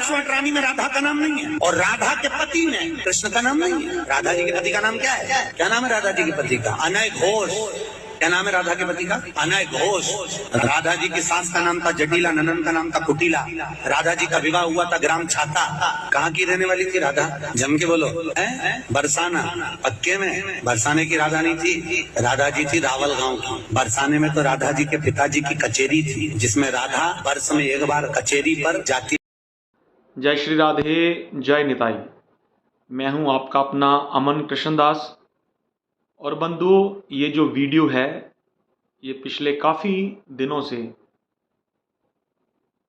108 रानी में राधा का नाम नहीं है, और राधा के पति में कृष्ण का नाम नहीं है। राधा जी के पति का नाम क्या है? क्या नाम है राधा जी के पति का? अनय घोष। क्या नाम है राधा के पति का? अनय घोष। राधा जी की सास का नाम था जटिला, ननन का नाम था कुटिला। राधा जी का विवाह हुआ था ग्राम छाता। कहाँ की रहने वाली थी राधा? जम के बोलो। बरसाना। पक्के में बरसाने की राधा नहीं थी, राधा जी थी रावल गांव की। बरसाने में तो राधा जी के पिताजी की कचेरी थी, जिसमें राधा वर्ष में एक बार कचेरी पर जाती। जय श्री राधे, जय निताई। मैं हूं आपका अपना अमन कृष्णदास। और बंधुओं, ये जो वीडियो है ये पिछले काफ़ी दिनों से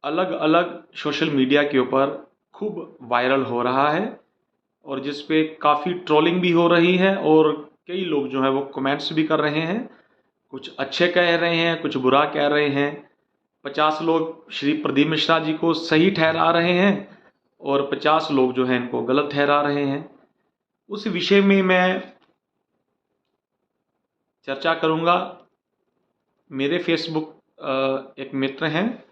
अलग अलग सोशल मीडिया के ऊपर खूब वायरल हो रहा है, और जिस पे काफ़ी ट्रोलिंग भी हो रही है, और कई लोग जो है वो कमेंट्स भी कर रहे हैं। कुछ अच्छे कह रहे हैं, कुछ बुरा कह रहे हैं। 50 लोग श्री प्रदीप मिश्रा जी को सही ठहरा रहे हैं, और 50 लोग जो हैं इनको गलत ठहरा रहे हैं। उस विषय में मैं चर्चा करूंगा। मेरे फेसबुक एक मित्र हैं,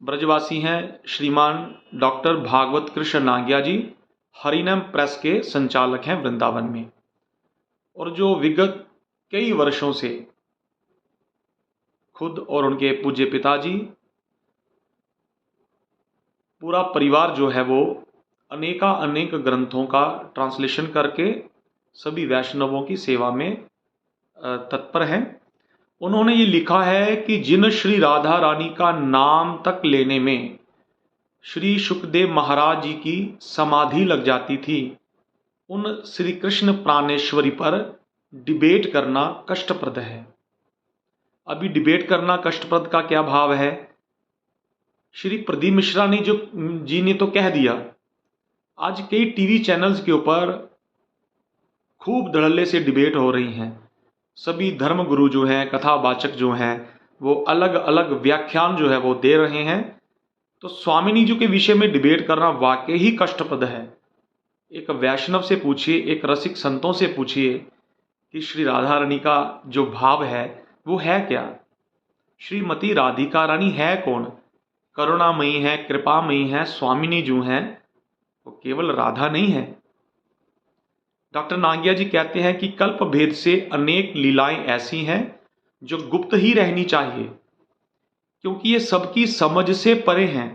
ब्रजवासी हैं, श्रीमान डॉक्टर भागवत कृष्ण नागिया जी, हरिनाम प्रेस के संचालक हैं वृंदावन में, और जो विगत कई वर्षों से खुद और उनके पूज्य पिताजी, पूरा परिवार जो है वो अनेक ग्रंथों का ट्रांसलेशन करके सभी वैष्णवों की सेवा में तत्पर हैं। उन्होंने ये लिखा है कि जिन श्री राधा रानी का नाम तक लेने में श्री सुखदेव महाराज जी की समाधि लग जाती थी, उन श्री कृष्ण प्राणेश्वरी पर डिबेट करना कष्टप्रद है। अभी डिबेट करना कष्टप्रद का क्या भाव है? श्री प्रदीप मिश्रा जी ने तो कह दिया। आज कई टीवी चैनल्स के ऊपर खूब धड़ल्ले से डिबेट हो रही हैं। सभी धर्म गुरु जो हैं, कथावाचक जो हैं, वो अलग अलग व्याख्यान जो है वो दे रहे हैं। तो स्वामिनी जी के विषय में डिबेट करना वाकई ही कष्टप्रद है। एक वैष्णव से पूछिए, एक रसिक संतों से पूछिए कि श्री राधा रानी का जो भाव है वो है क्या? श्रीमती राधिका रानी है कौन? करुणामयी है, कृपामयी है, स्वामिनी जो हैं वो केवल राधा नहीं है। डॉक्टर नागिया जी कहते हैं कि कल्प भेद से अनेक लीलाएं ऐसी हैं जो गुप्त ही रहनी चाहिए, क्योंकि ये सबकी समझ से परे हैं,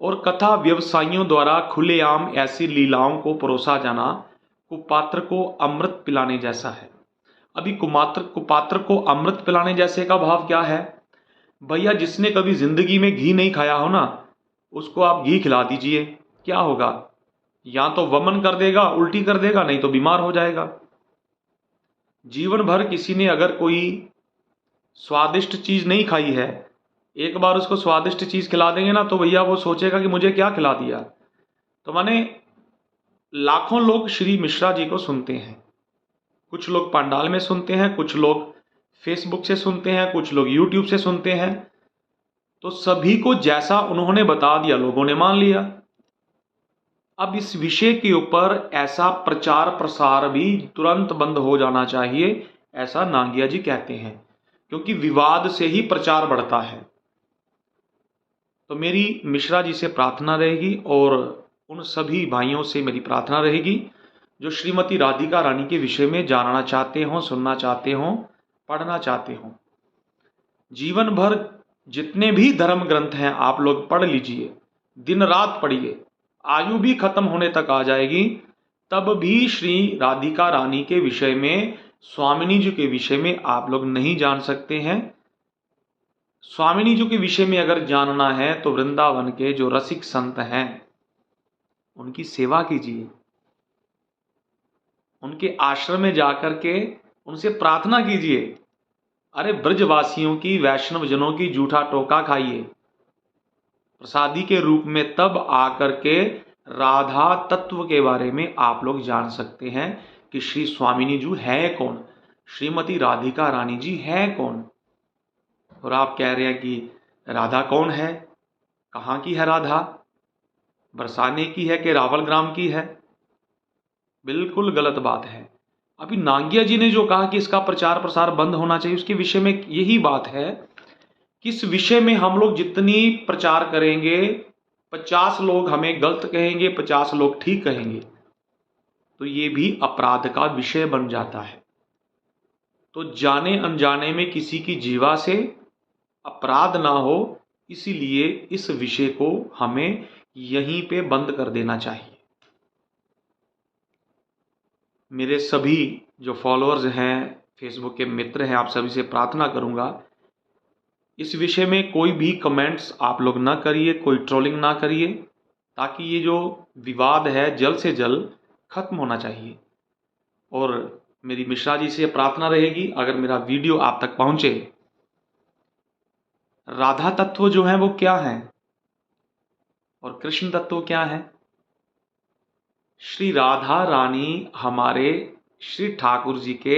और कथा व्यवसायियों द्वारा खुलेआम ऐसी लीलाओं को परोसा जाना कुपात्र को अमृत पिलाने जैसा है। अभी कुपात्र को अमृत पिलाने जैसे का भाव क्या है? भैया, जिसने कभी जिंदगी में घी नहीं खाया हो ना, उसको आप घी खिला दीजिए, क्या होगा? या तो वमन कर देगा, उल्टी कर देगा, नहीं तो बीमार हो जाएगा। जीवन भर किसी ने अगर कोई स्वादिष्ट चीज नहीं खाई है, एक बार उसको स्वादिष्ट चीज खिला देंगे ना, तो भैया वो सोचेगा कि मुझे क्या खिला दिया। तो माने लाखों लोग श्री मिश्रा जी को सुनते हैं। कुछ लोग पंडाल में सुनते हैं, कुछ लोग फेसबुक से सुनते हैं, कुछ लोग यूट्यूब से सुनते हैं। तो सभी को जैसा उन्होंने बता दिया लोगों ने मान लिया। अब इस विषय के ऊपर ऐसा प्रचार प्रसार भी तुरंत बंद हो जाना चाहिए, ऐसा नागिया जी कहते हैं, क्योंकि विवाद से ही प्रचार बढ़ता है। तो मेरी मिश्रा जी से प्रार्थना रहेगी, और उन सभी भाइयों से मेरी प्रार्थना रहेगी जो श्रीमती राधिका रानी के विषय में जानना चाहते हों, सुनना चाहते हों, पढ़ना चाहते हों। जीवन भर जितने भी धर्म ग्रंथ हैं आप लोग पढ़ लीजिए, दिन रात पढ़िए, आयु भी खत्म होने तक आ जाएगी, तब भी श्री राधिका रानी के विषय में, स्वामिनी जी के विषय में आप लोग नहीं जान सकते हैं। स्वामिनी जी के विषय में अगर जानना है तो वृंदावन के जो रसिक संत हैं उनकी सेवा कीजिए, उनके आश्रम में जाकर के उनसे प्रार्थना कीजिए। अरे ब्रजवासियों की, वैष्णव जनों की जूठा टोका खाइए प्रसादी के रूप में, तब आकर के राधा तत्व के बारे में आप लोग जान सकते हैं कि श्री स्वामिनी जी है कौन, श्रीमती राधिका रानी जी है कौन। और आप कह रहे हैं कि राधा कौन है, कहाँ की है राधा? बरसाने की है कि रावल ग्राम की है? बिल्कुल गलत बात है। अभी नागिया जी ने जो कहा कि इसका प्रचार प्रसार बंद होना चाहिए, उसके विषय में यही बात है कि इस विषय में हम लोग जितनी प्रचार करेंगे 50 लोग हमें गलत कहेंगे, 50 लोग ठीक कहेंगे, तो ये भी अपराध का विषय बन जाता है। तो जाने अनजाने में किसी की जीवा से अपराध ना हो, इसीलिए इस विषय को हमें यहीं पे बंद कर देना चाहिए। मेरे सभी जो फॉलोअर्स हैं, फेसबुक के मित्र हैं, आप सभी से प्रार्थना करूंगा, इस विषय में कोई भी कमेंट्स आप लोग ना करिए, कोई ट्रोलिंग ना करिए, ताकि ये जो विवाद है जल्द से जल्द खत्म होना चाहिए। और मेरी मिश्रा जी से प्रार्थना रहेगी, अगर मेरा वीडियो आप तक पहुंचे, राधा तत्व जो है वो क्या है और कृष्ण तत्व क्या है। श्री राधा रानी हमारे श्री ठाकुर जी के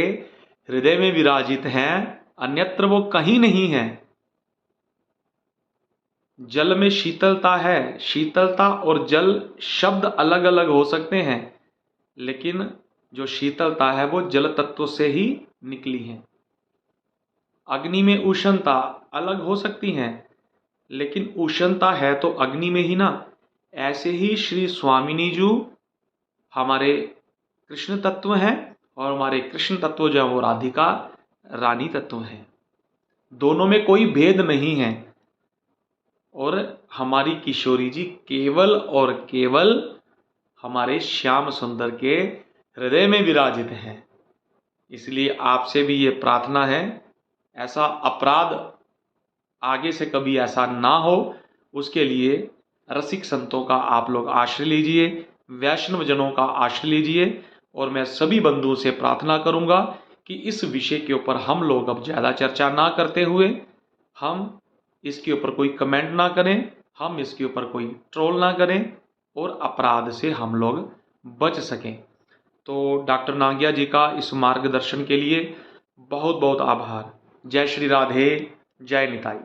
हृदय में विराजित हैं, अन्यत्र वो कहीं नहीं है। जल में शीतलता है, शीतलता और जल शब्द अलग अलग हो सकते हैं, लेकिन जो शीतलता है वो जल तत्व से ही निकली है। अग्नि में उष्णता अलग हो सकती है, लेकिन उष्णता है तो अग्नि में ही ना। ऐसे ही श्री स्वामिनी जी हमारे कृष्ण तत्व हैं और हमारे कृष्ण तत्व जो है वो राधिका रानी तत्व हैं। दोनों में कोई भेद नहीं है। और हमारी किशोरी जी केवल और केवल हमारे श्याम सुंदर के हृदय में विराजित हैं। इसलिए आपसे भी ये प्रार्थना है, ऐसा अपराध आगे से कभी ऐसा ना हो, उसके लिए रसिक संतों का आप लोग आश्रय लीजिए, वैष्णव जनों का आश्रय लीजिए। और मैं सभी बंधुओं से प्रार्थना करूंगा कि इस विषय के ऊपर हम लोग अब ज़्यादा चर्चा ना करते हुए, हम इसके ऊपर कोई कमेंट ना करें, हम इसके ऊपर कोई ट्रोल ना करें और अपराध से हम लोग बच सकें। तो डॉक्टर नागिया जी का इस मार्गदर्शन के लिए बहुत बहुत आभार। जय श्री राधे, जय निताई।